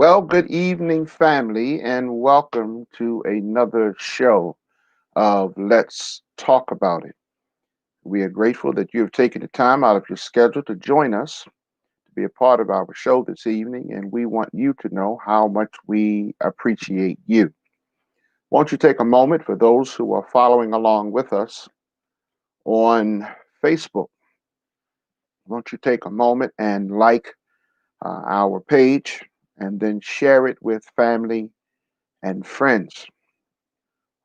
Well, good evening, family, and welcome to another show of Let's Talk About It. We are grateful that you have taken the time out of your schedule to join us to be a part of our show this evening, and we want you to know how much we appreciate you. Won't you take a moment for those who are following along with us on Facebook? Won't you take a moment and like our page and then share it with family and friends?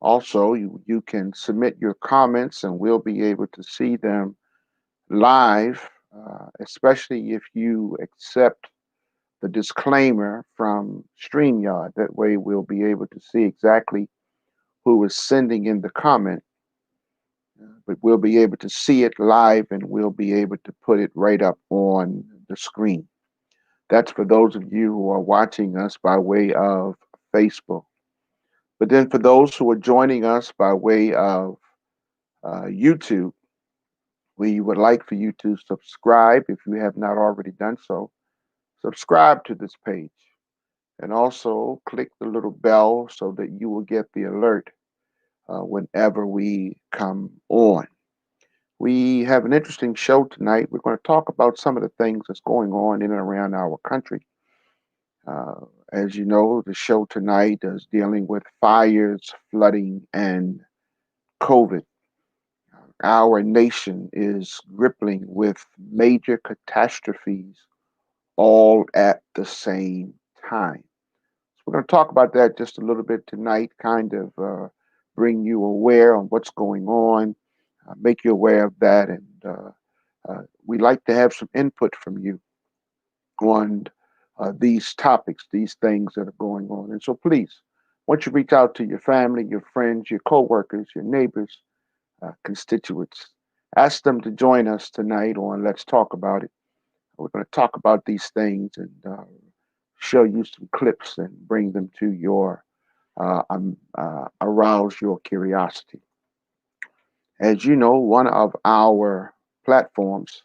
Also, you can submit your comments and we'll be able to see them live, especially if you accept the disclaimer from StreamYard. That way, we'll be able to see exactly who is sending in the comment, but we'll be able to see it live and we'll be able to put it right up on the screen. That's for those of you who are watching us by way of Facebook. But then for those who are joining us by way of YouTube, we would like for you to subscribe if you have not already done so. Subscribe to this page and also click the little bell so that you will get the alert whenever we come on. We have an interesting show tonight. We're going to talk about some of the things that's going on in and around our country. Uh, as you know, the show tonight is dealing with fires, flooding, and COVID. Our nation is grappling with major catastrophes all at the same time. So we're going to talk about that just a little bit tonight, kind of bring you aware on what's going on, make you aware of that, and we like to have some input from you on these topics, these things that are going on. And so please, once you reach out to your family, your friends, your coworkers, your neighbors, constituents, ask them to join us tonight on Let's Talk About It. We're going to talk about these things and show you some clips and bring them to your arouse your curiosity. As you know, one of our platforms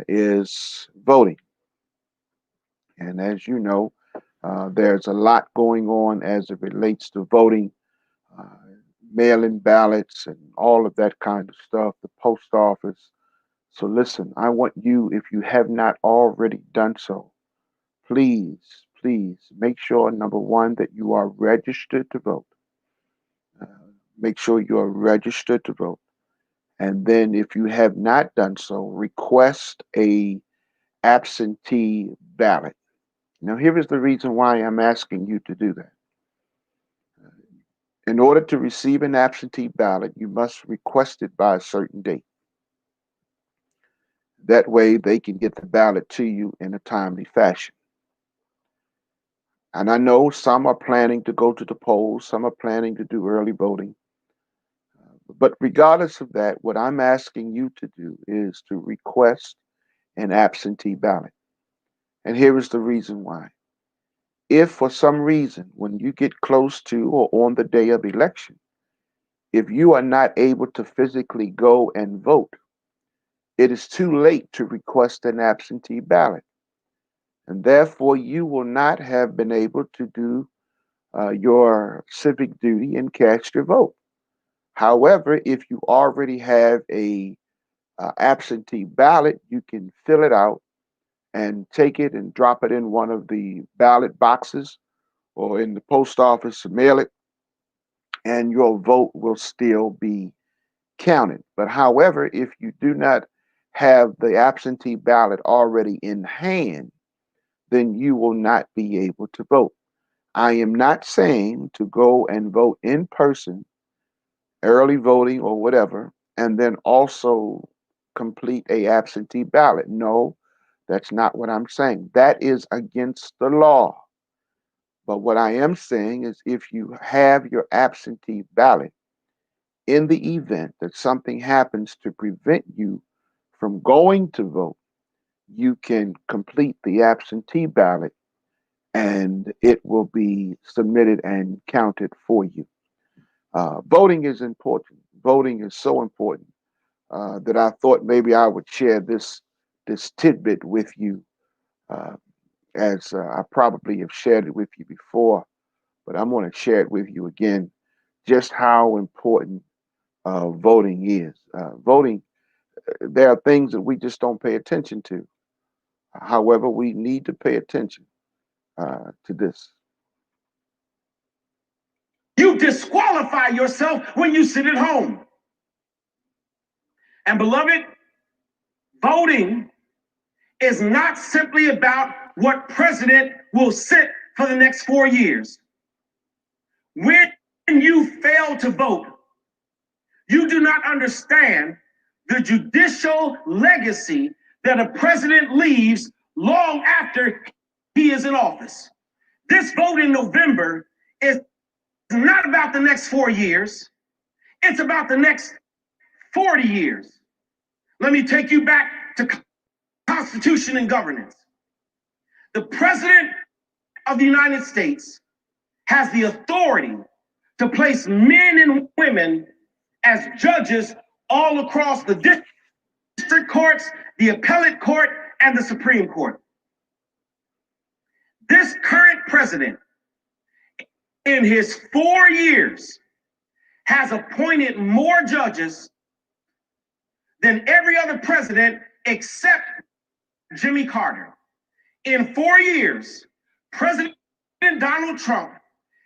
is voting. And as you know, there's a lot going on as it relates to voting, uh, mail in ballots, and all of that kind of stuff, the post office. So, listen, I want you, if you have not already done so, please, please make sure, number one, that you are registered to vote. Uh, make sure you are registered to vote. And then, if you have not done so, request a absentee ballot. Now, here is the reason why I'm asking you to do that. In order to receive an absentee ballot, you must request it by a certain date. That way, they can get the ballot to you in a timely fashion. And I know some are planning to go to the polls, some are planning to do early voting. But regardless of that, what I'm asking you to do is to request an absentee ballot. And here is the reason why. If for some reason, when you get close to or on the day of election, if you are not able to physically go and vote, it is too late to request an absentee ballot. And therefore, you will not have been able to do your civic duty and cast your vote. However, if you already have a absentee ballot, you can fill it out and take it and drop it in one of the ballot boxes or in the post office and mail it, and your vote will still be counted. But however, if you do not have the absentee ballot already in hand, then you will not be able to vote. I am not saying to go and vote in person, early voting or whatever, and then also complete a absentee ballot. No, that's not what I'm saying. That is against the law. But what I am saying is if you have your absentee ballot, in the event that something happens to prevent you from going to vote, you can complete the absentee ballot and it will be submitted and counted for you. Voting is important. Voting is so important that I thought maybe I would share this tidbit with you, uh, as I probably have shared it with you before, but I'm going to share it with you again. Just how important voting is. Voting, there are things that we just don't pay attention to. However, we need to pay attention to this. You disqualify yourself when you sit at home. And beloved, voting is not simply about what president will sit for the next 4 years. When you fail to vote, you do not understand the judicial legacy that a president leaves long after he is in office. This vote in November is not about the next 4 years. It's about the next 40 years. Let me take you back to Constitution and governance. The President of the United States has the authority to place men and women as judges all across the district courts, the appellate court, and the Supreme Court. This current president, in his 4 years, has appointed more judges than every other president except Jimmy Carter. In 4 years, President Donald Trump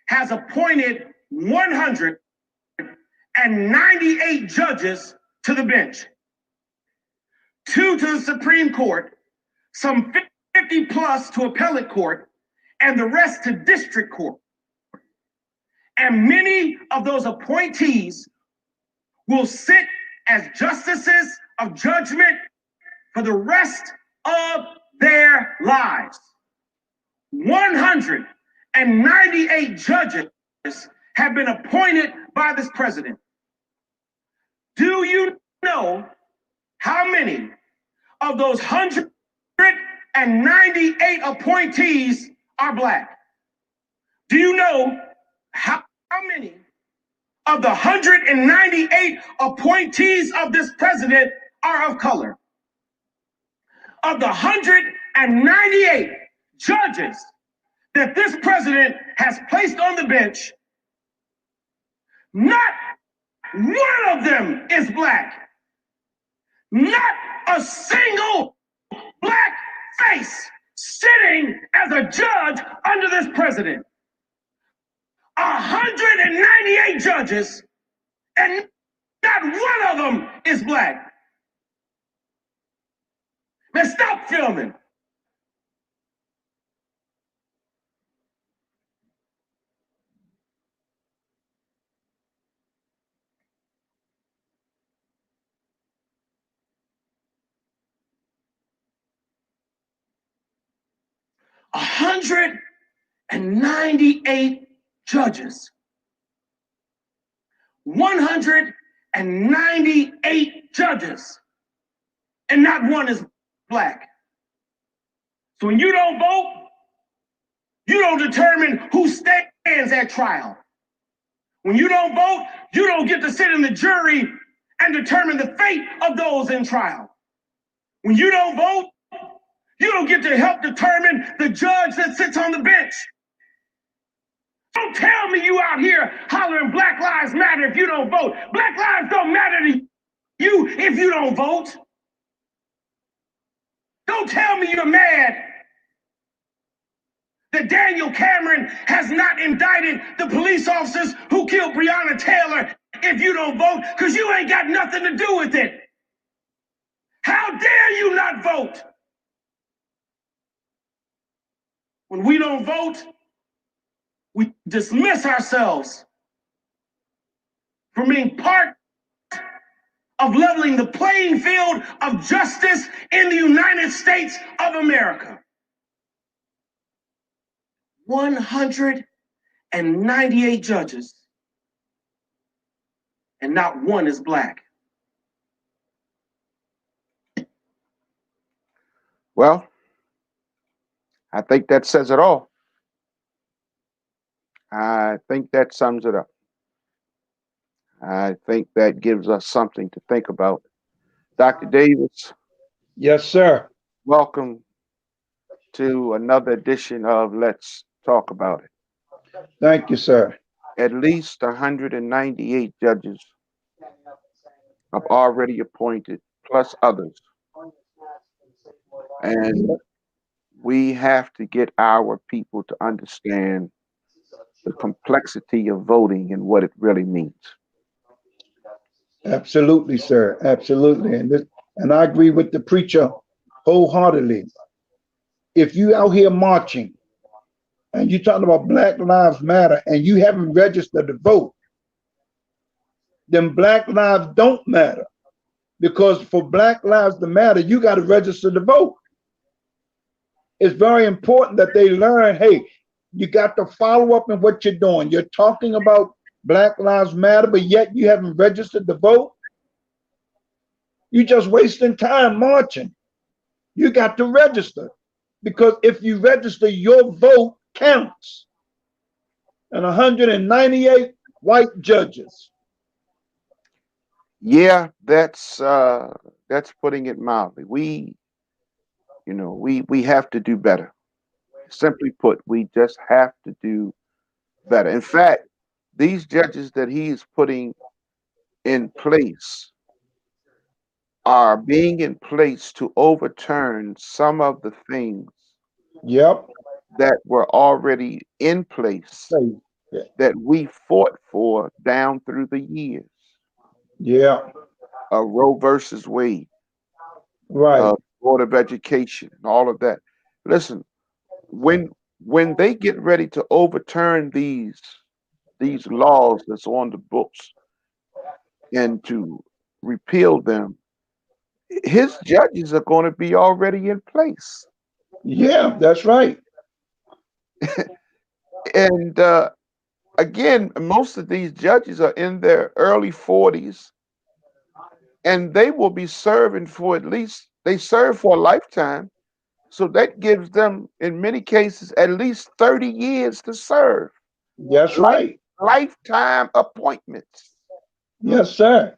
has appointed 198 judges to the bench, 2 to the Supreme Court, some 50 plus to appellate court, and the rest to district court. And many of those appointees will sit as justices of judgment for the rest of their lives. 198 judges have been appointed by this president. Do you know how many of those 198 appointees are Black? Do you know how many of the 198 appointees of this president are of color? Of the 198 judges that this president has placed on the bench, not one of them is Black. Not a single Black face sitting as a judge under this president. 198 judges, and not one of them is Black. Man, stop filming. A 198 judges. 198 judges. And not one is Black. So when you don't vote, you don't determine who stands at trial. When you don't vote, you don't get to sit in the jury and determine the fate of those in trial. When you don't vote, you don't get to help determine the judge that sits on the bench. Don't tell me you out here hollering Black Lives Matter if you don't vote. Black lives don't matter to you if you don't vote. Don't tell me you're mad that Daniel Cameron has not indicted the police officers who killed Breonna Taylor if you don't vote, because you ain't got nothing to do with it. How dare you not vote? When we don't vote, we dismiss ourselves from being part of leveling the playing field of justice in the United States of America. 198 judges, and not one is Black. Well, I think that says it all. I think that sums it up. I think that gives us something to think about. Dr. Davis, Yes, sir. welcome to another edition of Let's Talk About It. Thank you, sir. At least 198 judges have already appointed, plus others. And we have to get our people to understand the complexity of voting and what it really means. Absolutely, sir. Absolutely. And I agree with the preacher wholeheartedly. If you out here marching and you're talking about Black Lives Matter and you haven't registered to vote, then Black lives don't matter. Because for Black lives to matter, you got to register to vote. It's very important that they learn, hey, you got to follow up in what you're doing. You're talking about Black Lives Matter, but yet you haven't registered to vote. You're just wasting time marching. You got to register, because if you register, your vote counts. And 198 white judges. Yeah, that's putting it mildly. We have to do better. Simply put, we just have to do better. In fact, these judges that he is putting in place are being in place to overturn some of the things Yep. that were already in place Say, yeah. that we fought for down through the years. Yeah. Roe versus Wade, Right. Board of Education, and all of that. Listen, when when they get ready to overturn these laws that's on the books and to repeal them, his judges are going to be already in place. Yeah, that's right. And again, most of these judges are in their early 40s, and they will be serving for at least, they serve for a lifetime. So that gives them, in many cases, at least 30 years to serve. That's Life, right. lifetime appointments. Yes, sir.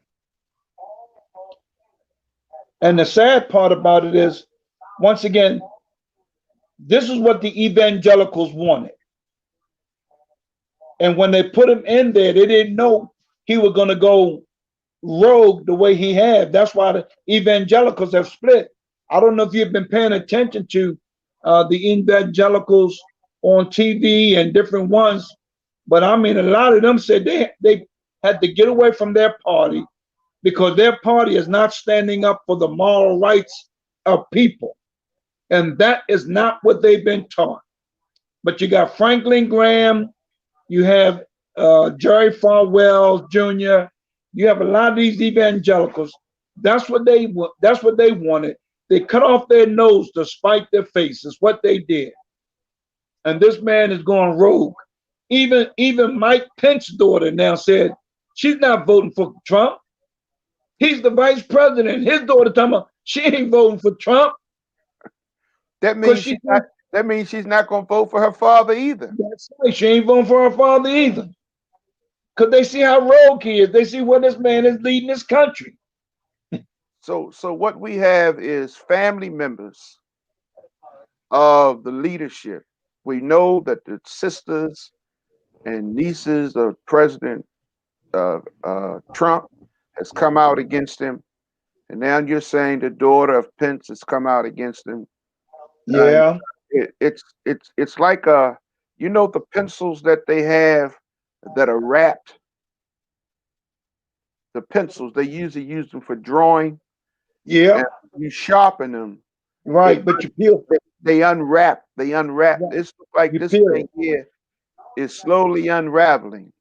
And the sad part about it is, once again, this is what the evangelicals wanted. And when they put him in there, they didn't know he was going to go rogue the way he had. That's why the evangelicals have split. I don't know if you've been paying attention to the evangelicals on TV and different ones, but I mean, a lot of them said they had to get away from their party because their party is not standing up for the moral rights of people. And that is not what they've been taught. But you got Franklin Graham, you have Jerry Falwell Jr., you have a lot of these evangelicals. That's what they want. That's what they wanted. They cut off their nose to spite their faces. What they did, and this man is going rogue. Even Mike Pence's daughter now said she's not voting for Trump. He's the vice president. His daughter talking about she ain't voting for Trump That because means she's not going to vote for her father either. she ain't voting for her father either. Because they see how rogue he is. They see where this man is leading this country. So what we have is family members of the leadership. We know that the sisters and nieces of President Trump has come out against him, and now you're saying the daughter of Pence has come out against him. Yeah. It's like you know, the pencils that they have that are wrapped. The pencils they usually use them for drawing. Yeah. And you sharpen them. Right. But you peel. They unwrap. They unwrap. Yeah. It's like You this peel thing it. here is slowly unraveling.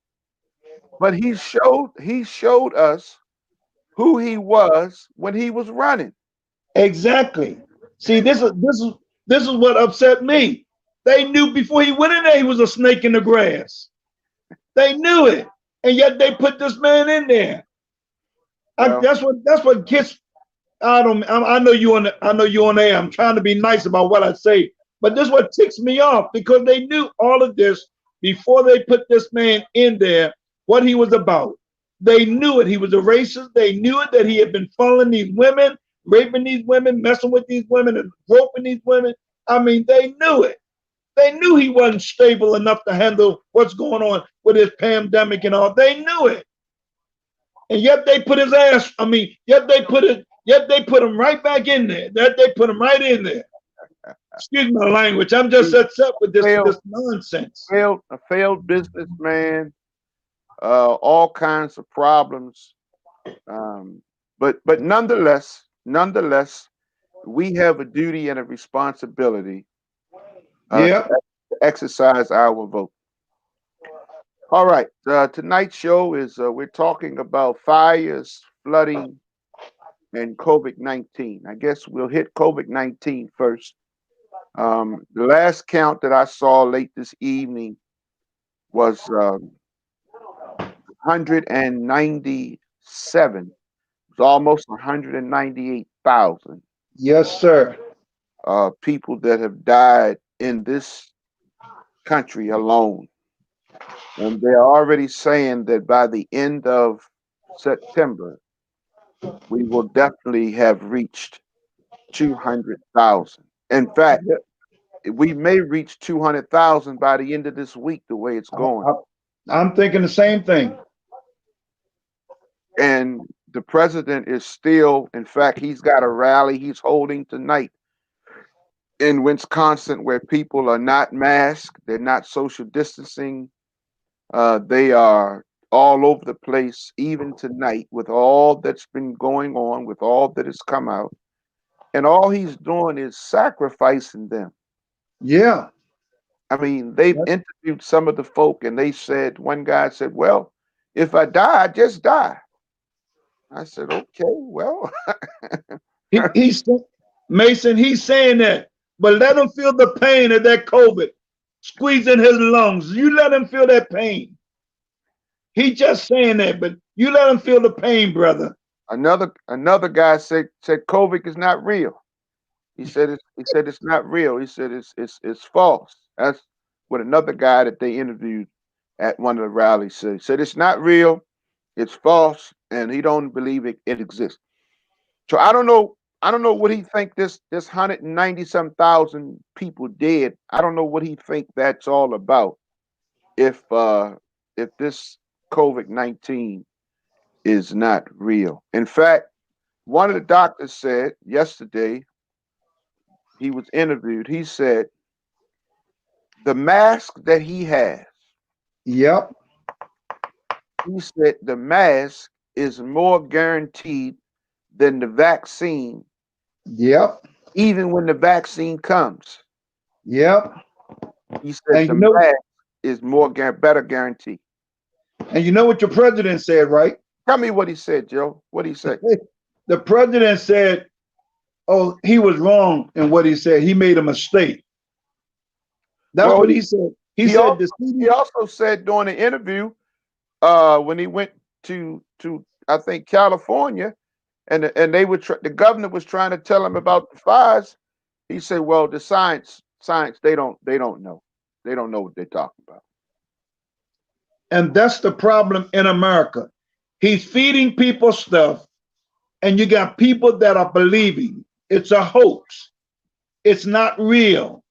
But he showed us who he was when he was running. Exactly. See, this is what upset me. They knew before he went in there he was a snake in the grass. They knew it, and yet they put this man in there. Well, That's what gets. I know you on. I know you on air. I'm trying to be nice about what I say, but this is what ticks me off because they knew all of this before they put this man in there. What he was about. They knew it. He was a racist. They knew it that he had been following these women, raping these women, messing with these women, and groping these women. I mean, they knew it. They knew he wasn't stable enough to handle what's going on with his pandemic and all. They knew it. And yet they put his ass, I mean, yet they put him right back in there. That they put him right in there. Excuse my language. I'm just upset with this nonsense. A failed businessman, all kinds of problems. But nonetheless, we have a duty and a responsibility Yeah. to exercise our vote. All right. Tonight's show is we're talking about fires, flooding, and COVID-19. I guess we'll hit COVID-19 first. The last count that I saw late this evening was 197. It was almost 198,000 Yes, sir. people that have died in this country alone. And they're already saying that by the end of September, we will definitely have reached 200,000. In fact, we may reach 200,000 by the end of this week, the way it's going. I'm thinking the same thing. And the president is still, in fact, he's got a rally he's holding tonight in Wisconsin where people are not masked, they're not social distancing, they are all over the place, even tonight, with all that's been going on, with all that has come out. And all he's doing is sacrificing them. Yeah. I mean, they've That's- interviewed some of the folk, and they said, one guy said, well, if I die, I just die. I said, okay, well, he's Mason, he's saying that, but let him feel the pain of that COVID squeezing his lungs. You let him feel that pain. He just saying that, but you let him feel the pain, brother. another guy said COVID is not real. He said it's not real. He said it's false. That's what another guy that they interviewed at one of the rallies said. He said it's not real, it's false, and he don't believe it exists. So I don't know what he think this 190 some thousand people did. I don't know what he think that's all about. If this COVID-19 is not real. In fact, one of the doctors said yesterday, he was interviewed, he said the mask that Yep. he said the mask is more guaranteed than the vaccine, Yep. even when the vaccine comes. Yep. He said And the mask is better guaranteed. and you know what your president said, right? Tell me what he said, Joe. What did he say? The president said, "Oh, he was wrong in what he said. He made a mistake." That's Well, what he said. He he said also the he CD. also said during the interview, when he went to I think California, and the governor was trying to tell him about the fires. He said, "Well, the science they don't know, they don't know what they're talking about." And that's the problem in America. He's feeding people stuff, and you got people that are believing it's a hoax. It's not real.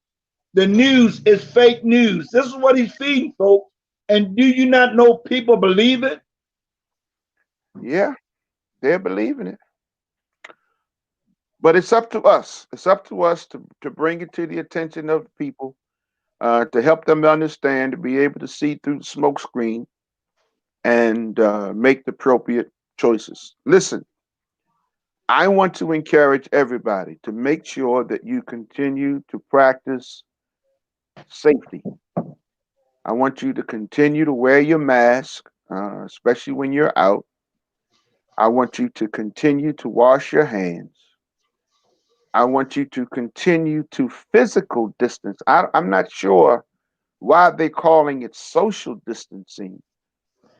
The news is fake news. This is what he's feeding, folks. And do you not know people believe it? Yeah, they're believing it, but it's up to us. It's up to us to bring it to the attention of the people, to help them understand, to be able to see through the smoke screen and make the appropriate choices. Listen, I want to encourage everybody to make sure that you continue to practice safety. I want you to continue to wear your mask, especially when you're out. I want you to continue to wash your hands. I want you to continue to physical distance. I'm not sure why they're calling it social distancing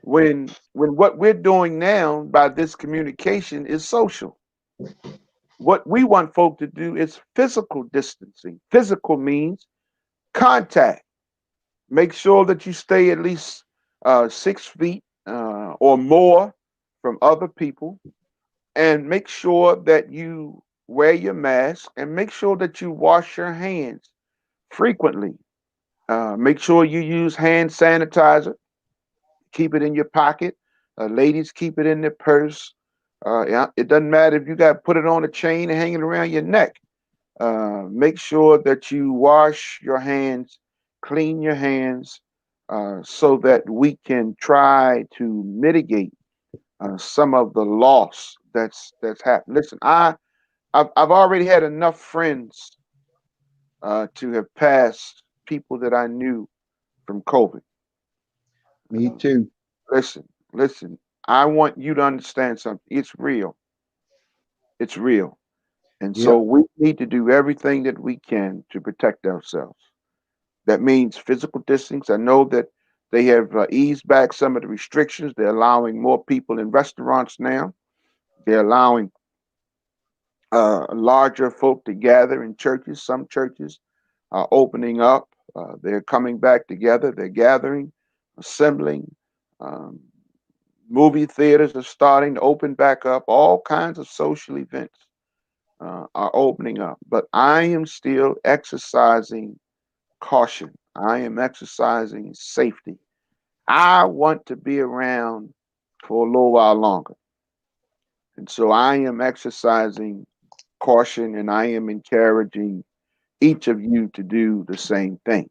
when what we're doing now by this communication is social. What we want folk to do is physical distancing. Physical means contact. Make sure that you stay at least 6 feet or more from other people, and make sure that you wear your mask and make sure that you wash your hands frequently. Make sure you use hand sanitizer. Keep it in your pocket. Ladies, keep it in their purse. Yeah, it doesn't matter if you got to put it on a chain and hang it around your neck. Make sure that you wash your hands, clean your hands, so that we can try to mitigate some of the loss that's happened. Listen, I've already had enough friends to have passed, people that I knew from COVID. Me too. Listen, listen. I want you to understand something. It's real. It's real. And so Yep. we need to do everything that we can to protect ourselves. That means physical distance. I know that they have eased back some of the restrictions. They're allowing more people in restaurants now. They're allowing larger folk to gather in churches. Some churches are opening up. They're coming back together. They're gathering, assembling. Um, Movie theaters are starting to open back up. All kinds of social events are opening up. But I am still exercising caution. I am exercising safety. I want to be around for a little while longer. And so I am exercising caution and I am encouraging each of you to do the same thing.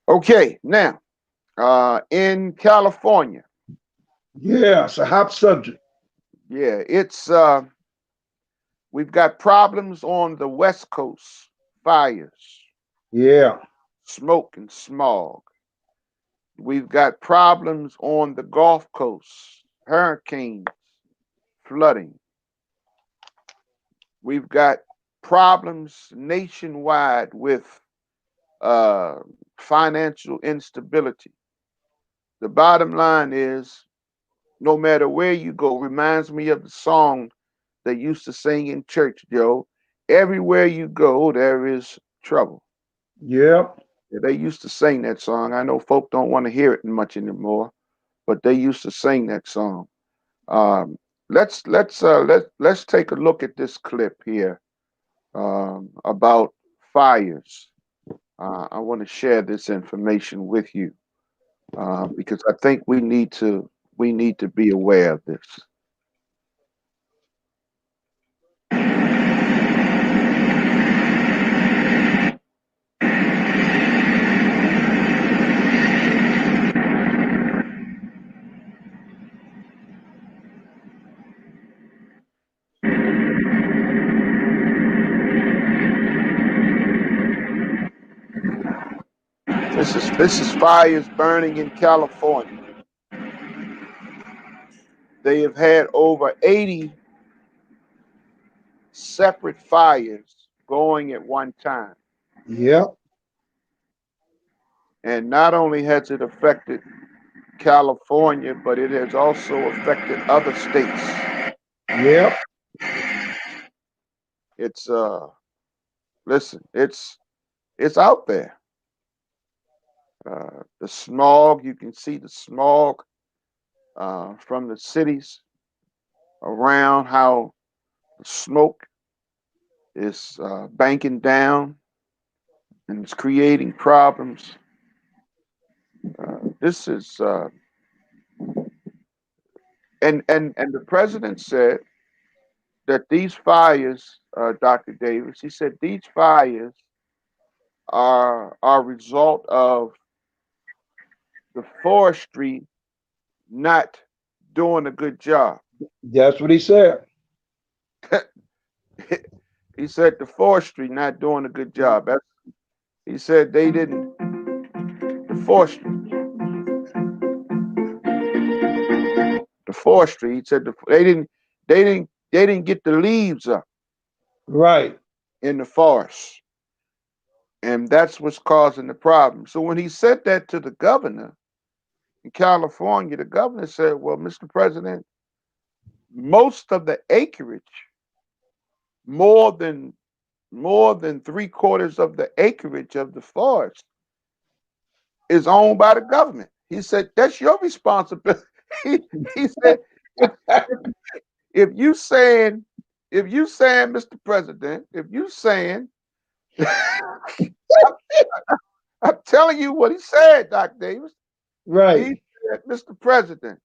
Okay, now, in California, Yeah, it's a hot subject. yeah, we've got problems on the West Coast, fires, Yeah, smoke and smog. We've got problems on the Gulf Coast, hurricanes, flooding. We've got problems nationwide with uh, financial instability. The bottom line is no matter where you go, reminds me of the song they used to sing in church, Joe. Everywhere you go, there is trouble. yeah. Yeah, they used to sing that song. I know folk don't want to hear it much anymore, but they used to sing that song. Um, let's take a look at this clip here about fires. I want to share this information with you because I think we need to be aware of this. This is fires burning in California. They have had over 80 separate fires going at one time. Yeah, And not only has it affected California, but it has also affected other states. yeah. It's listen, it's out there. The smog, you can see the smog from the cities around, how the smoke is banking down and it's creating problems. This is and the president said that these fires, Dr. Davis, he said these fires are a result of the forestry not doing a good job. That's what he said. He said the forestry not doing a good job. He said they didn't. The forestry, the forestry. He said they didn't get the leaves up Right. in the forest, and that's what's causing the problem. So when he said that to the governor in California, the governor said, "Well, Mr. President, most of the acreage, more than more than three-quarters of the acreage of the forest is owned by the government." He said, "That's your responsibility." He said, if, if you saying, Mr. President, if you saying, I'm telling you what he said, Dr. Davis. He Right. said, Mr. President,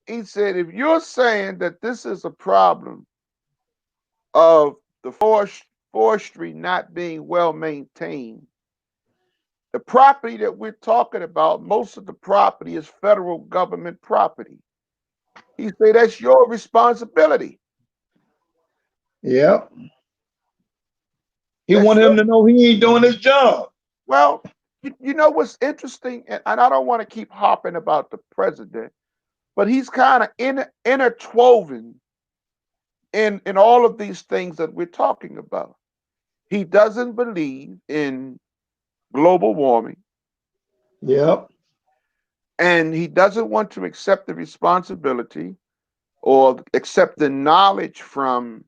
he said, if you're saying that this is a problem of the forestry not being well maintained, the property that we're talking about, most of the property is federal government property. He said, that's your responsibility. Yeah. He That's want him your, to know he ain't doing his job. well, you know what's interesting, and I don't want to keep harping about the president, but he's kind of interwoven in all of these things that we're talking about. He doesn't believe in global warming, Yep. and he doesn't want to accept the responsibility or accept the knowledge from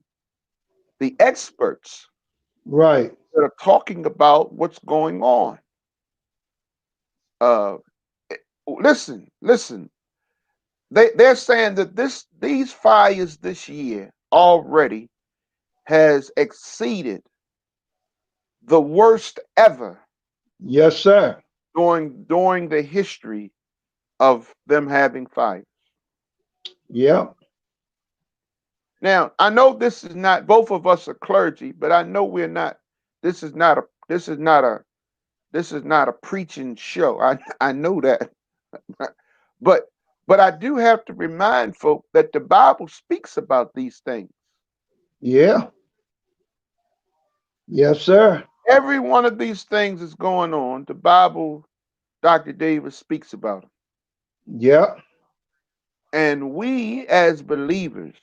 the experts Right. that are talking about what's going on. Uh, listen. They're saying that these fires this year already has exceeded the worst ever, Yes, sir. during the history of them having fires. Yeah. Now, I know this is not, both of us are clergy, but I know we're not, this is not a, this is not a, this is not a preaching show. I know that. but but I do have to remind folk that the Bible speaks about these things. Yeah. Yes, sir. Every one of these things is going on. The Bible, Dr. Davis speaks about them. Yeah. And we as believers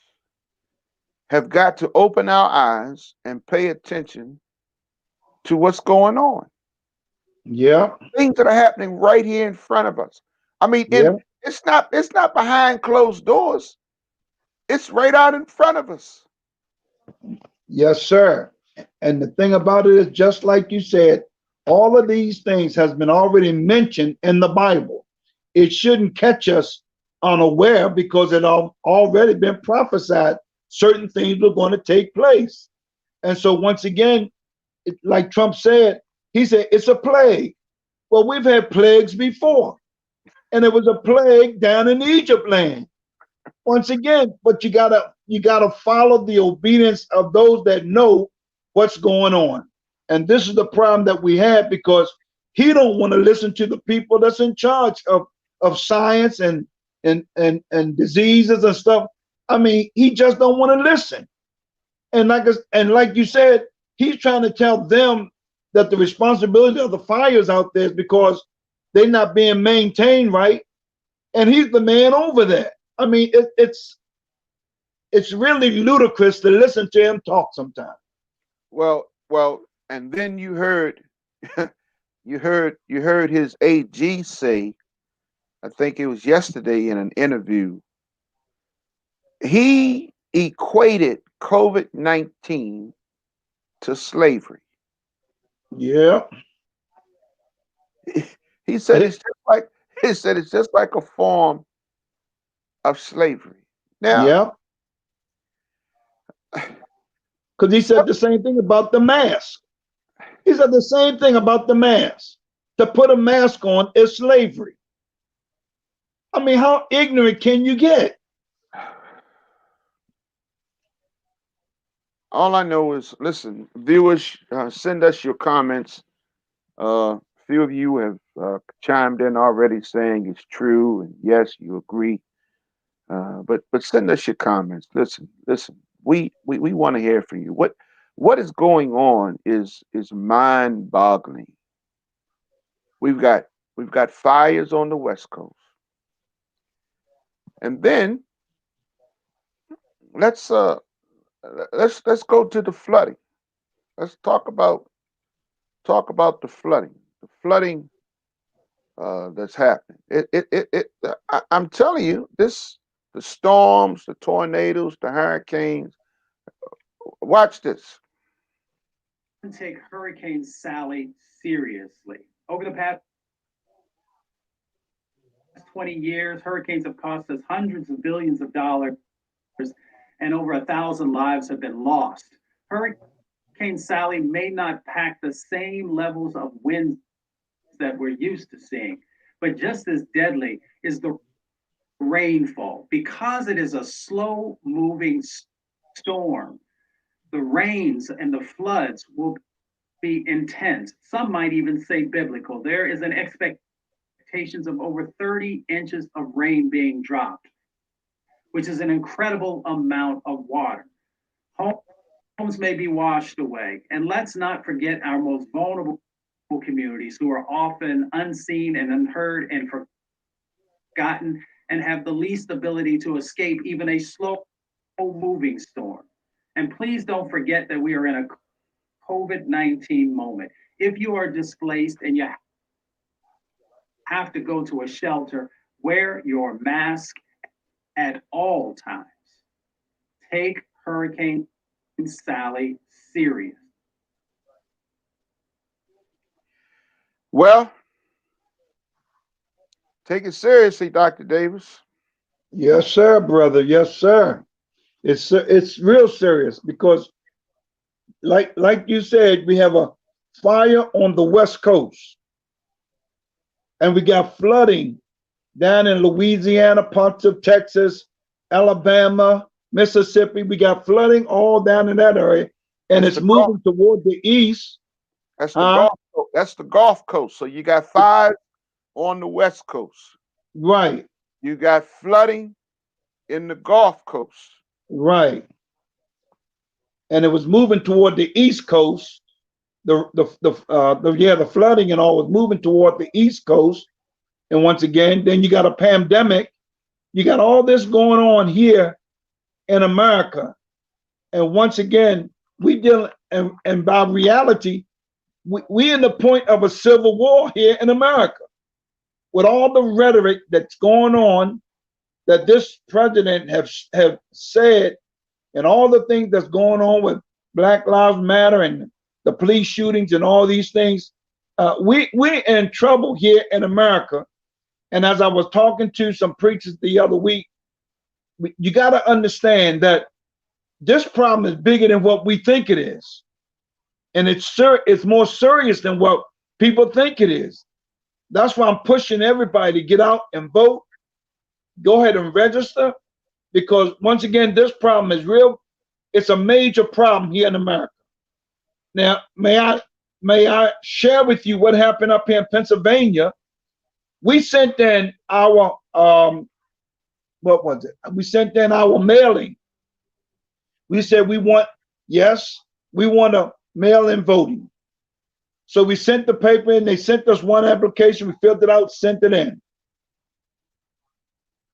have got to open our eyes and pay attention to what's going on. Yeah. Things that are happening right here in front of us. I mean, Yeah. it's not behind closed doors. It's right out in front of us. Yes, sir. And the thing about it is, just like you said, all of these things has been already mentioned in the Bible. It shouldn't catch us unaware because it already been prophesied. Certain things were going to take place. And so once again, like Trump said, he said it's a plague. Well, we've had plagues before, and it was a plague down in Egypt land. Once again, but you gotta follow the obedience of those that know what's going on. And this is the problem that we have because he don't want to listen to the people that's in charge of science and diseases and stuff. I mean, he just don't want to listen. And like you said, he's trying to tell them that the responsibility of the fires out there is because they're not being maintained right, and he's the man over there. I mean, it's really ludicrous to listen to him talk sometimes. Well, and then you heard you heard his AG say, I think it was yesterday in an interview, he equated COVID-19 to slavery. Yeah. He said it's just like a form of slavery. Now, Yeah. Because he said the same thing about the mask. He said the same thing about the mask. To put a mask on is slavery. I mean, how ignorant can you get? all I know is, listen, viewers, send us your comments. A few of you have chimed in already saying it's true and yes, you agree. But send us your comments. Listen. We want to hear from you. What is going on is mind boggling. We've got we've got fires on the West Coast, and then let's uh let's go to the flooding. Let's talk about the flooding. The flooding that's happening. I'm telling you, the storms, the tornadoes, the hurricanes. Watch this. Take Hurricane Sally seriously. Over the past 20 years, hurricanes have cost us hundreds of billions of dollars, and over 1,000 lives have been lost. Hurricane Sally may not pack the same levels of winds that we're used to seeing, but just as deadly is the rainfall. Because it is a slow moving storm, the rains and the floods will be intense. Some might even say biblical. There is an expectations of over 30 inches of rain being dropped, which is an incredible amount of water. Homes may be washed away. And let's not forget our most vulnerable communities who are often unseen and unheard and forgotten and have the least ability to escape even a slow moving storm. And please don't forget that we are in a COVID-19 moment. If you are displaced and you have to go to a shelter, wear your mask at all times. Take Hurricane Sally serious. Well, take it seriously, Dr. Davis. Yes, sir, brother. Yes, sir. It's real serious because, like you said, we have a fire on the West Coast. and we got flooding down in Louisiana, parts of Texas, Alabama, Mississippi. We got flooding all down in that area, and That's it's the Gulf. moving toward the east. That's the Gulf. That's the Gulf Coast. So you got 5 on the West Coast. Right, You got flooding in the Gulf Coast. right, and it was moving toward the east coast. The flooding and all was moving toward the east coast, and once again, then you got a pandemic. You got all this going on here in America, and once again, we deal and by reality, we in the point of a civil war here in America, with all the rhetoric that's going on that this president have said, and all the things that's going on with Black Lives Matter and the police shootings and all these things. We're in trouble here in America. And as I was talking to some preachers the other week, you got to understand that this problem is bigger than what we think it is. And it's more serious than what people think it is. That's why I'm pushing everybody to get out and vote. Go ahead and register, because once again, this problem is real. It's a major problem here in America. Now, may I share with you what happened up here in Pennsylvania? We sent in our what was it? We sent in our mailing. We said we want a mail-in voting. So we sent the paper in. They sent us one application. We filled it out, sent it in.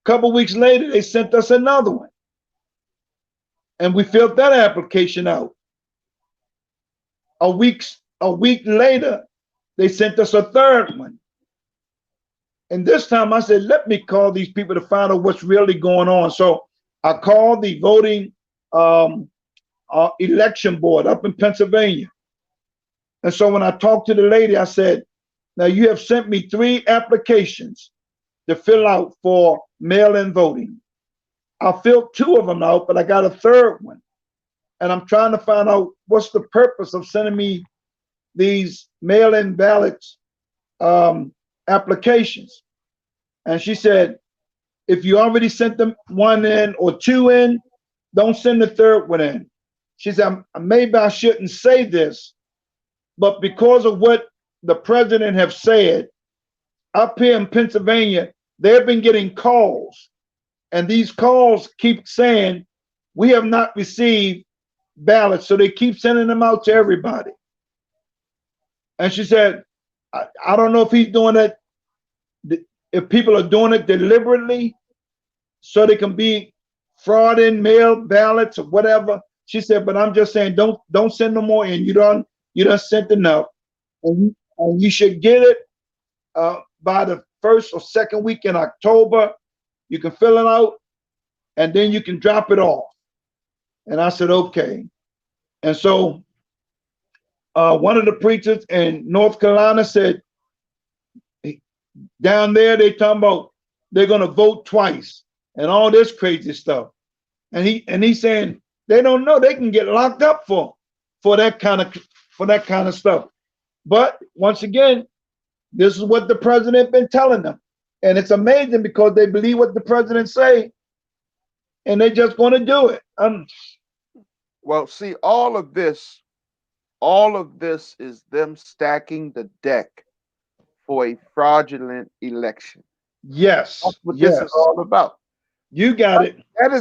A couple weeks later, they sent us another one, and we filled that application out. A week later, they sent us a third one. And this time I said, let me call these people to find out what's really going on. So I called the voting election board up in Pennsylvania. And so when I talked to the lady, I said, now you have sent me 3 applications to fill out for mail-in voting. I filled 2 of them out, but I got a third one. And I'm trying to find out what's the purpose of sending me these mail-in ballots applications. And she said, if you already sent them 1 in or 2 in, don't send the third one in. She said, maybe I shouldn't say this, but because of what the president have said, up here in Pennsylvania, they've been getting calls, and these calls keep saying, we have not received ballots. So they keep sending them out to everybody. And she said, I don't know if he's doing it, if people are doing it deliberately so they can be fraud in mail ballots or whatever. She said, but I'm just saying, don't send no more in. You done sent enough, and you should get it by the 1st or 2nd week in October. You can fill it out, and then you can drop it off. And I said, okay. And so one of the preachers in North Carolina said, down there they talking about they're gonna vote twice and all this crazy stuff. And he's saying they don't know, they can get locked up for that kind of stuff. But once again, this is what the president been telling them. And it's amazing because they believe what the president say, and they're just going to do it. Well, see, all of this is them stacking the deck for a fraudulent election. Yes. That's what this is all about. You got it. That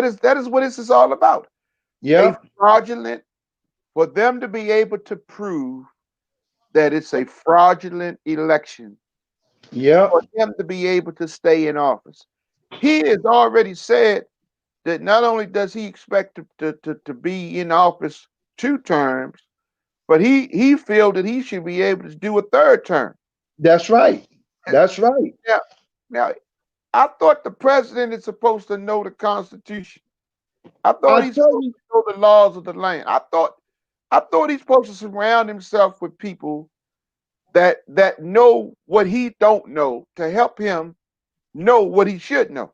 is what this is all about. Yeah. A fraudulent, for them to be able to prove that it's a fraudulent election. Yeah. For him to be able to stay in office. He has already said that not only does he expect to be in office 2 terms, but he feels that he should be able to do a 3rd term. That's right. That's right. Now, I thought the president is supposed to know the Constitution. I thought he's supposed to know the laws of the land. I thought he's supposed to surround himself with people that know what he don't know to help him know what he should know.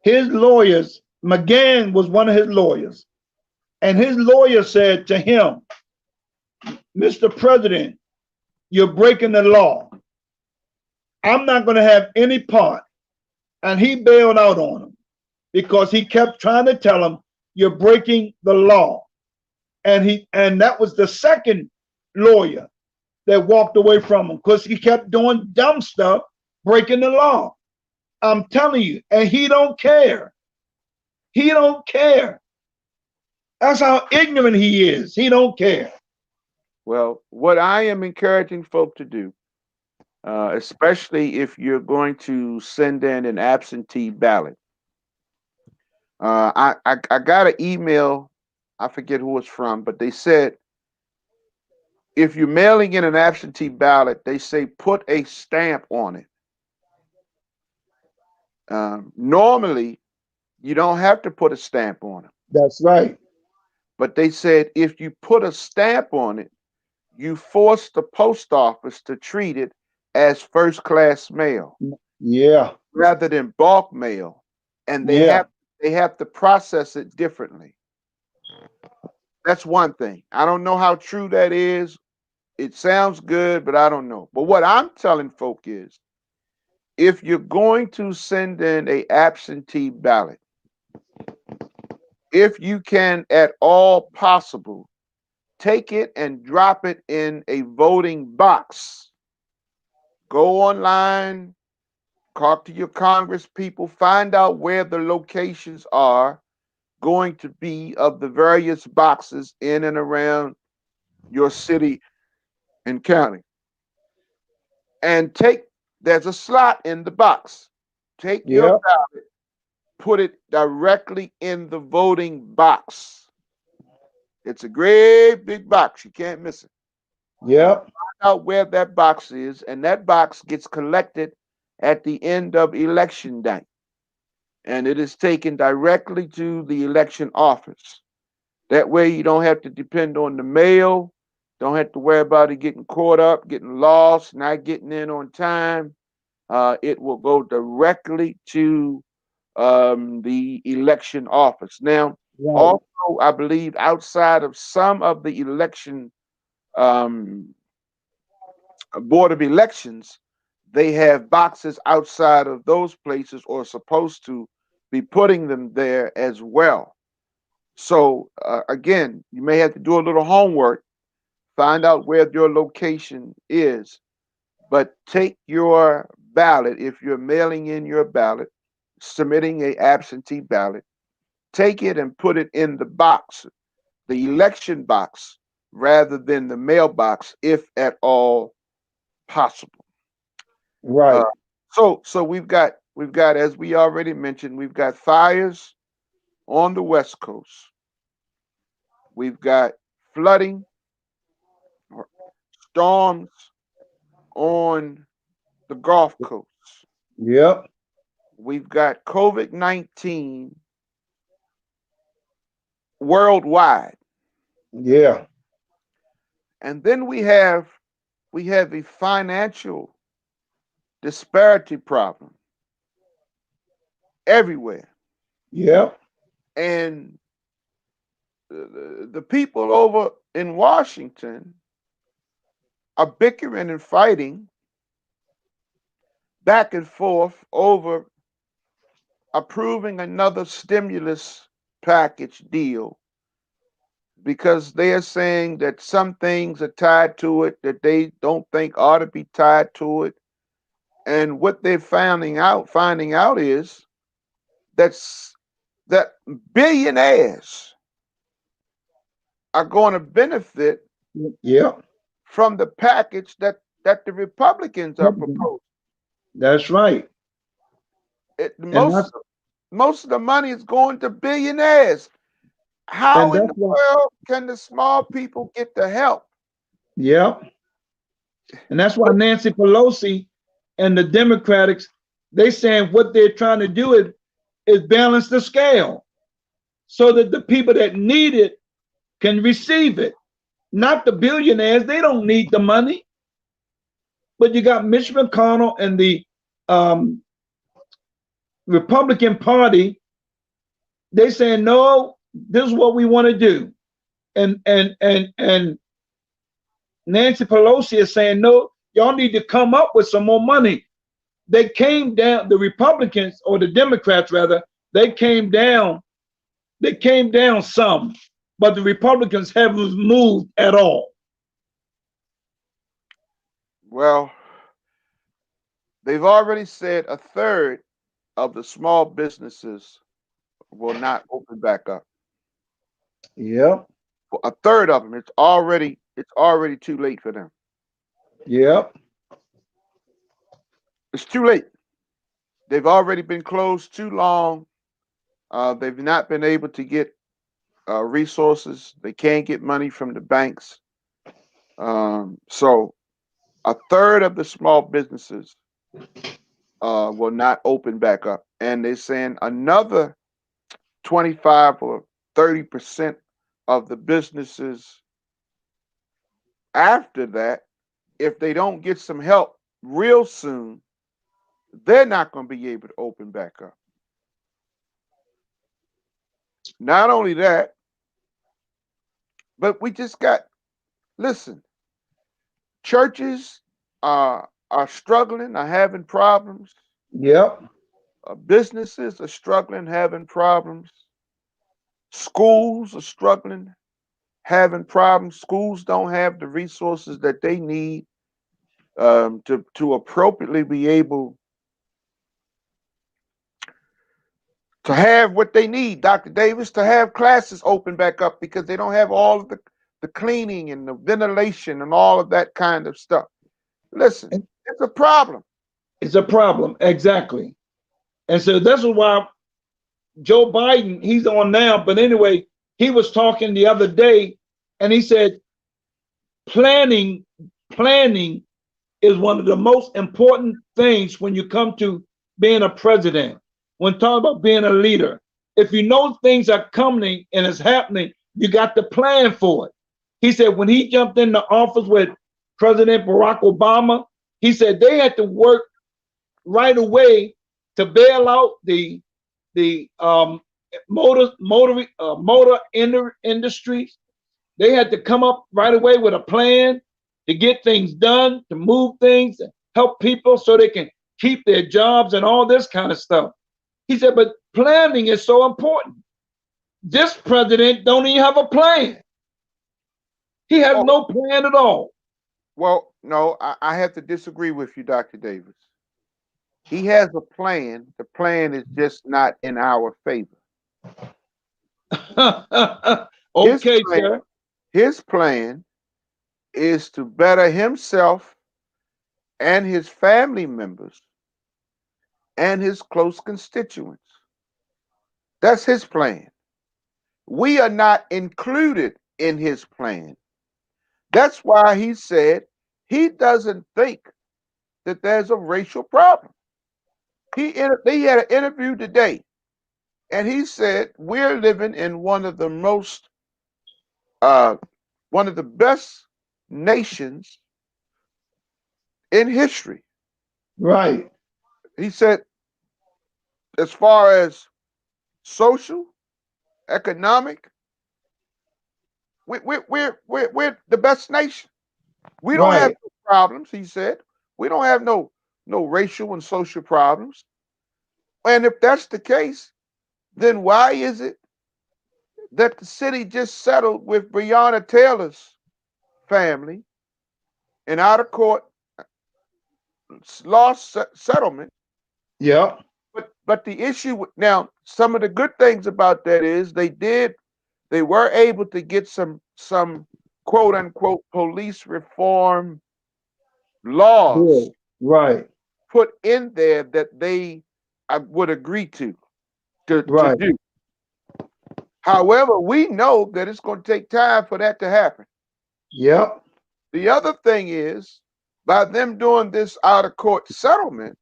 His lawyers, McGahn was one of his lawyers, and his lawyer said to him, Mr. President, you're breaking the law. I'm not going to have any part. And he bailed out on him because he kept trying to tell him, you're breaking the law. And that was the second lawyer that walked away from him because he kept doing dumb stuff, breaking the law. I'm telling you, and he don't care. He don't care. That's how ignorant he is. He don't care. Well, what I am encouraging folk to do, especially if you're going to send in an absentee ballot. I got an email, I forget who it's from, but they said if you're mailing in an absentee ballot, they say put a stamp on it. Normally, you don't have to put a stamp on it, That's right. but they said if you put a stamp on it, you force the post office to treat it as first class mail Yeah. rather than bulk mail, and Yeah. they have to process it differently. That's one thing. I don't know how true that is. It sounds good, but I don't know. But what I'm telling folk is if you're going to send in a absentee ballot, if you can at all possible, take it and drop it in a voting box. Go online, talk to your Congress people, find out where the locations are going to be of the various boxes in and around your city and county. And there's a slot in the box. Take your Yeah. ballot, put it directly in the voting box. It's a great big box. You can't miss it. Yeah. Find out where that box is, and that box gets collected at the end of election day. And it is taken directly to the election office. That way you don't have to depend on the mail, don't have to worry about it getting caught up, getting lost, not getting in on time. It will go directly to the election office. Now, Right. also, I believe outside of some of the election um, board of elections, they have boxes outside of those places or supposed to be putting them there as well. So again, you may have to do a little homework, find out where your location is, but take your ballot if you're mailing in your ballot, submitting a absentee ballot, take it and put it in the box, the election box, rather than the mailbox, if at all possible. Right. So we've got as we already mentioned, we've got fires on the West Coast. We've got flooding, or storms on the Gulf Coast. Yep. We've got COVID-19 worldwide. Yeah. And then we have a financial disparity problem everywhere. Yep. And the people over in Washington are bickering and fighting back and forth over approving another stimulus package deal because they are saying that some things are tied to it that they don't think ought to be tied to it. And what they're finding out is that's that billionaires are going to benefit Yep. from the package that the Republicans are proposing. That's right. And Most of the money is going to billionaires. How in the that's why. world can the small people get the help? Yep. And that's why Nancy Pelosi and the Democrats, they saying what they're trying to do is balance the scale so that the people that need it can receive it. Not the billionaires, they don't need the money. But you got Mitch McConnell and the Republican Party, they saying, no, this is what we want to do. And Nancy Pelosi is saying, no, y'all need to come up with some more money. they came down, the Republicans or the Democrats rather, they came down some, but the Republicans haven't moved at all. Well, they've already said a third of the small businesses will not open back up. Yep. For a third of them, it's already too late for them. Yep. It's too late. They've already been closed too long. They've not been able to get resources. They can't get money from the banks. So a third of the small businesses will not open back up. And they're saying another 25 or 30% of the businesses after that, if they don't get some help real soon, they're not going to be able to open back up. Not only that, but we just got, listen, churches are struggling, are having problems. Yep. Businesses are struggling, having problems. Schools are struggling, having problems. Schools don't have the resources that they need to appropriately be able to have what they need, Dr. Davis, to have classes open back up because they don't have all of the cleaning and the ventilation and all of that kind of stuff. Listen, it's a problem. It's a problem, exactly. And so this is why Joe Biden, he's on now, but anyway, he was talking the other day and he said, planning is one of the most important things when you come to being a president. When talking about being a leader, if you know things are coming and it's happening, you got to plan for it. He said when he jumped into office with President Barack Obama, he said they had to work right away to bail out the motor industries. They had to come up right away with a plan to get things done, to move things, and help people so they can keep their jobs and all this kind of stuff. He said, but planning is so important. This president don't even have a plan. He has no plan at all. Well, no, I have to disagree with you, Dr. Davis. He has a plan. The plan is just not in our favor. Okay, sir. His plan is to better himself and his family members and his close constituents. That's his plan. We are not included in his plan. That's why he said he doesn't think that there's a racial problem. He had an interview today, and he said we're living in one of the best nations in history. Right. He said, as far as social, economic, we're the best nation. We don't have no problems, he said. We don't have no racial and social problems. And if that's the case, then why is it that the city just settled with Breonna Taylor's family in out of court lost settlement? Yeah. But the issue now, some of the good things about that is they were able to get some quote unquote police reform laws put in there that they would agree to do. However, we know that it's going to take time for that to happen. Yep. The other thing is, by them doing this out of court settlement,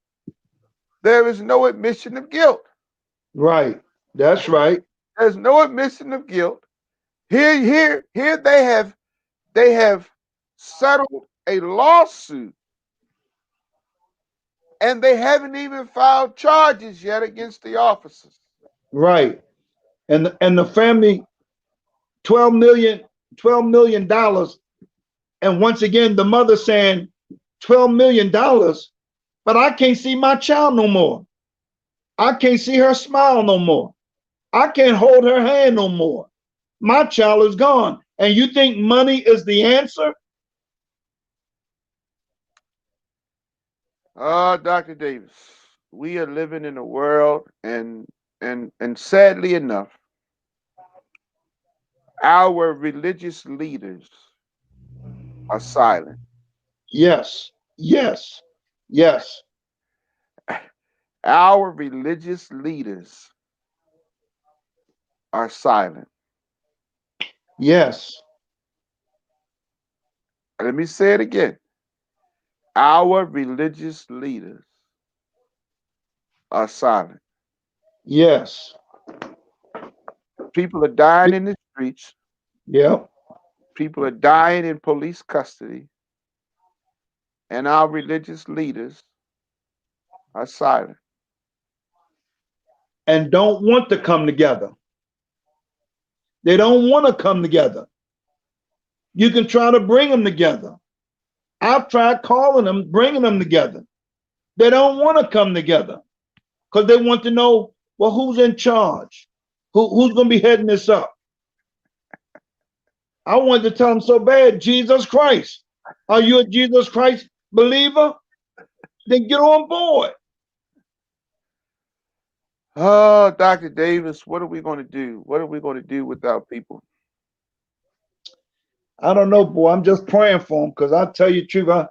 there is no admission of guilt. Right. That's right. There's no admission of guilt. Here they have settled a lawsuit, and they haven't even filed charges yet against the officers. Right. And the family, $12 million. And once again, the mother saying $12 million. but I can't see my child no more. I can't see her smile no more. I can't hold her hand no more. My child is gone. And you think money is the answer? Dr. Davis, we are living in a world, and sadly enough, our religious leaders are silent. Yes, yes, yes, Our religious leaders are silent. yes, Let me say it again. Our religious leaders are silent. yes. People are dying in the streets. Yep. People are dying in police custody. And our religious leaders are silent. And don't want to come together. They don't want to come together. You can try to bring them together. I've tried calling them, bringing them together. They don't want to come together because they want to know, well, who's in charge? Who's going to be heading this up? I wanted to tell them so bad, Jesus Christ. Are you a Jesus Christ believer? Then get on board. Oh, Dr. Davis, what are we going to do? What are we going to do with our people? I don't know, boy. I'm just praying for them because I tell you the truth,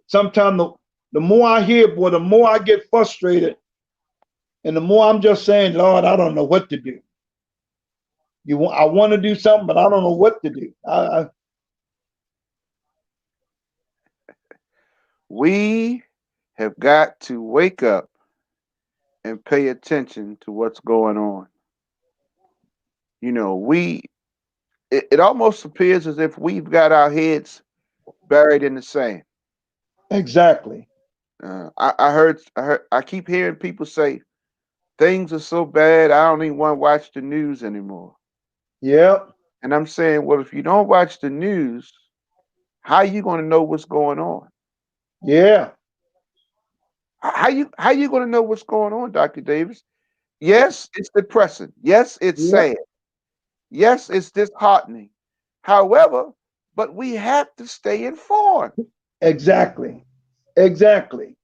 sometimes the more I hear, boy, the more I get frustrated. And the more I'm just saying, Lord, I don't know what to do. I want to do something, but I don't know what to do. We have got to wake up and pay attention to what's going on. You know, it almost appears as if we've got our heads buried in the sand. Exactly. I keep hearing people say things are so bad, I don't even want to watch the news anymore. Yep. And I'm saying, well, if you don't watch the news, how are you going to know what's going on? Yeah. How you going to know what's going on, Dr. Davis? Yes, it's depressing. Yes, it's Yep. sad. Yes, it's disheartening. However, but we have to stay informed. Exactly. Exactly.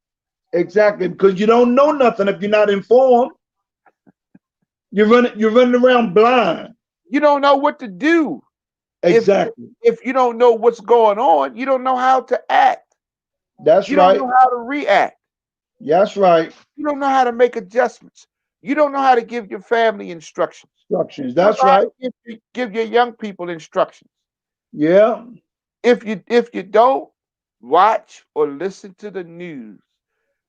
Exactly. Because you don't know nothing if you're not informed. You're running around blind. You don't know what to do. If Exactly. if you don't know what's going on, you don't know how to act. That's You don't right. know how to react. That's right. You don't know how to make adjustments. You don't know how to give your family instructions. Instructions. You don't That's know how right. to give your young people instructions. Yeah. If you don't watch or listen to the news,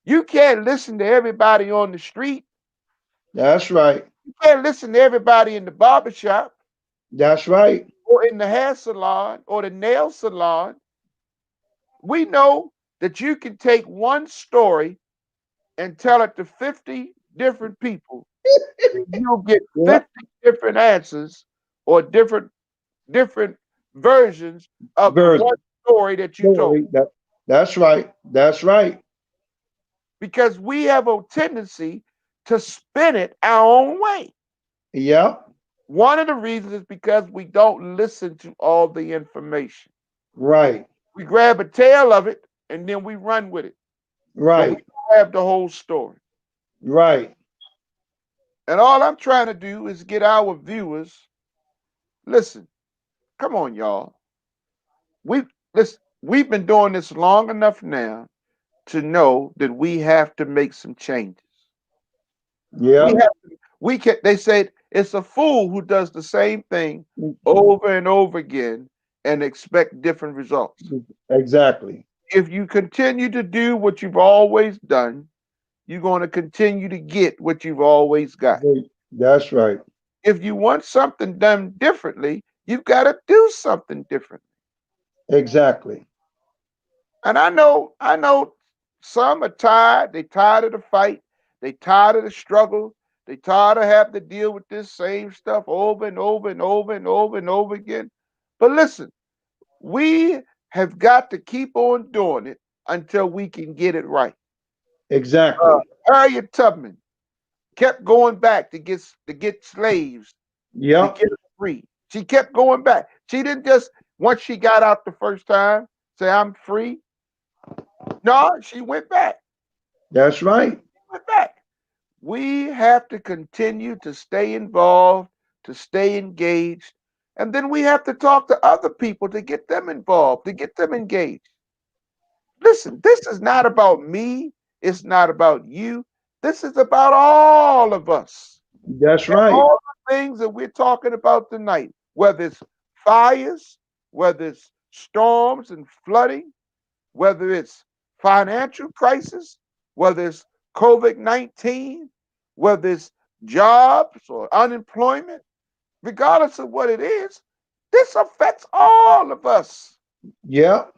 you can't listen to everybody on the street. That's right. You can't listen to everybody in the barbershop That's right. or in the hair salon or the nail salon. We know that you can take one story and tell it to 50 different people, and you'll get Yep. 50 different answers or different versions of the one Version. story that you told. Story. That's right. That's right. Because we have a tendency to spin it our own way. Yep. One of the reasons is because we don't listen to all the information. Right. We grab a tail of it and then we run with it. But we Right. don't have the whole story. Right. And all I'm trying to do is get our viewers, listen, come on, y'all. We've been doing this long enough now to know that we have to make some changes. We Yep. have we can they said it's a fool who does the same thing over and over again and expect different results. Exactly. If you continue to do what you've always done, you're going to continue to get what you've always got. That's right. If you want something done differently, you've got to do something different. Exactly. And I know some are tired. They tired of the fight. They tired of the struggle. They tired of having to deal with this same stuff over and over and over and over and over again. But listen, we have got to keep on doing it until we can get it right. Exactly. Harriet Tubman kept going back to get slaves, to Yep. get them free. She kept going back. She didn't just, once she got out the first time, say, I'm free. No, she went back. That's right. Went back. We have to continue to stay involved, to stay engaged, and then we have to talk to other people to get them involved, to get them engaged. Listen, this is not about me. It's not about you. This is about all of us. That's And right. all the things that we're talking about tonight, whether it's fires, whether it's storms and flooding, whether it's financial crisis, whether it's COVID-19, whether it's jobs or unemployment, regardless of what it is, this affects all of us. Yep.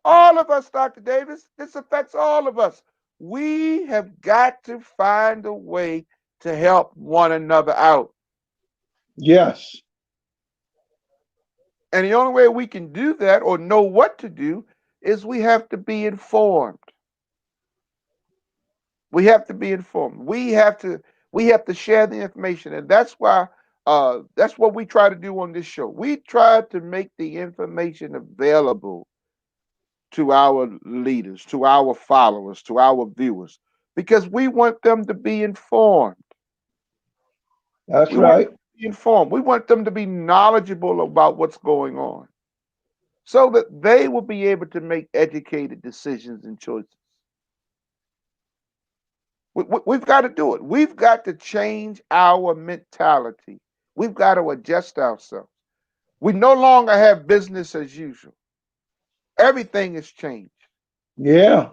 All of us, Dr. Davis. This affects all of us. We have got to find a way to help one another out. Yes. And the only way we can do that or know what to do is we have to be informed. We have to be informed. We have to share the information, and that's why that's what we try to do on this show. We try to make the information available to our leaders, to our followers, to our viewers, because we want them to be informed. That's We want right. them to be informed. We want them to be knowledgeable about what's going on, so that they will be able to make educated decisions and choices. We've got to do it. We've got to change our mentality. We've got to adjust ourselves. We no longer have business as usual. Everything has changed. Yeah.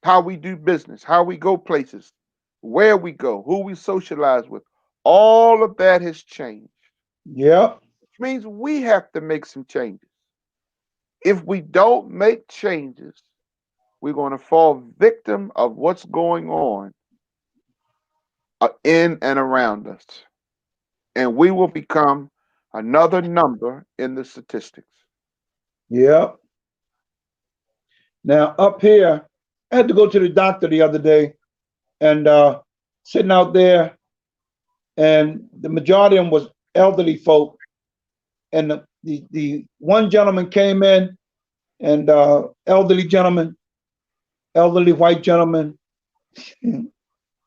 How we do business, how we go places, where we go, who we socialize with. All of that has changed, Yep. which means we have to make some changes. If we don't make changes, we're going to fall victim of what's going on in and around us. And we will become another number in the statistics. Yep. Now up here, I had to go to the doctor the other day, and sitting out there, and the majority of them was elderly folk. And the one gentleman came in, and elderly gentleman, elderly white gentleman,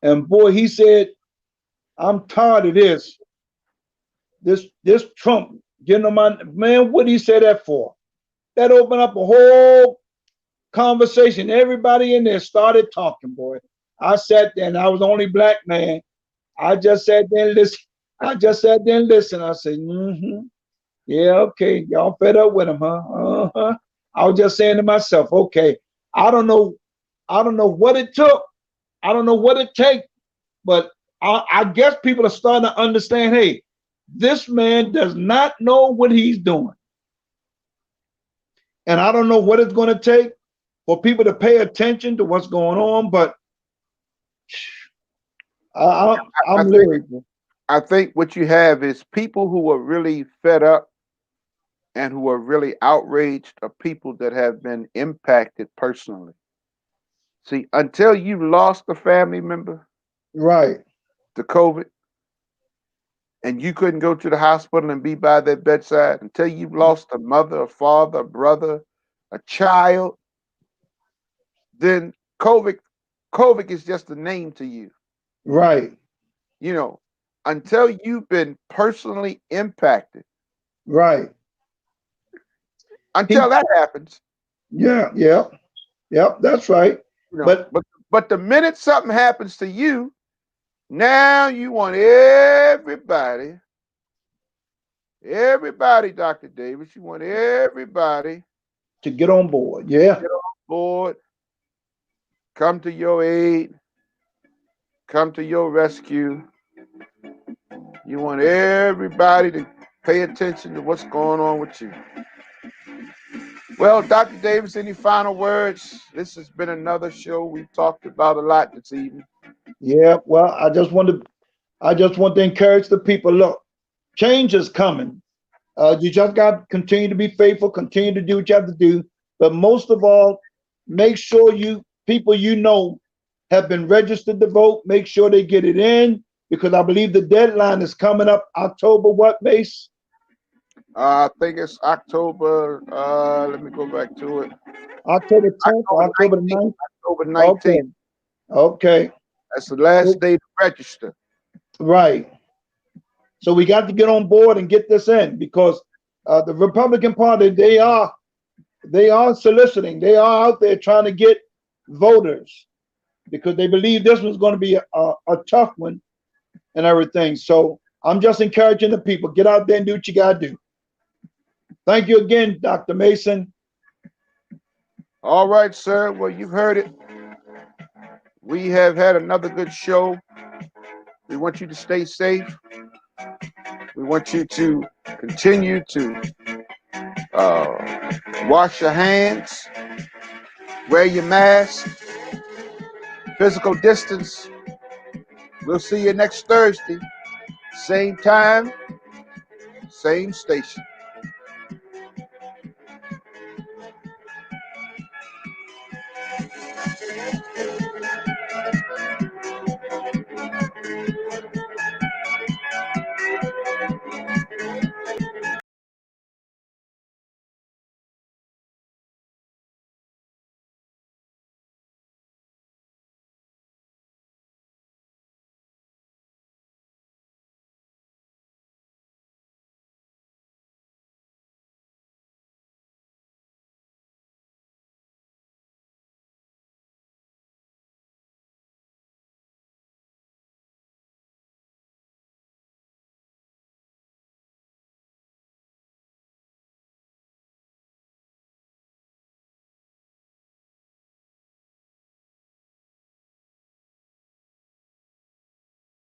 and boy, he said, I'm tired of this Trump getting on my man. What did he say that for? That opened up a whole conversation. Everybody in there started talking, boy. I sat there, and I was the only black man. I just sat there and listen. I just sat there and listened. I said, yeah, okay, y'all fed up with him, huh? Uh-huh. I was just saying to myself, okay, I don't know what it took. I don't know what it takes, but I guess people are starting to understand, hey, this man does not know what he's doing. And I don't know what it's going to take for people to pay attention to what's going on, but I'm lyrical. I think what you have is people who are really fed up and who are really outraged are people that have been impacted personally. See, until you lost a family member Right. to COVID and you couldn't go to the hospital and be by their bedside, until you've lost a mother, a father, a brother, a child, then COVID is just a name to you. Right. You know, until you've been personally impacted, Right. until that happens, Yeah. That's right. you know, but the minute something happens to you, now you want everybody, Dr. Davis, you want everybody To get on board. Yeah. get on board, come to your aid, come to your rescue. You want everybody to pay attention to what's going on with you. Well, Dr. Davis, any final words? This has been another show. We've talked about a lot this evening. Yeah. Well, I just want to encourage the people. Look, change is coming. You just got to continue to be faithful, continue to do what you have to do. But most of all, make sure people have been registered to vote. Make sure they get it in, because I believe the deadline is coming up October what, Mace? I think it's October. Let me go back to it. October 10th or October 19th. 9th? October Okay. 19th. Okay. That's the last day to register. Right. So we got to get on board and get this in, because the Republican Party, they are soliciting. They are out there trying to get voters, because they believe this one's going to be a tough one and everything. So I'm just encouraging the people, get out there and do what you got to do. Thank you again, Dr. Mason. All right, sir. Well, you've heard it. We have had another good show. We want you to stay safe. We want you to continue to wash your hands, wear your mask, physical distance. We'll see you next Thursday, same time, same station.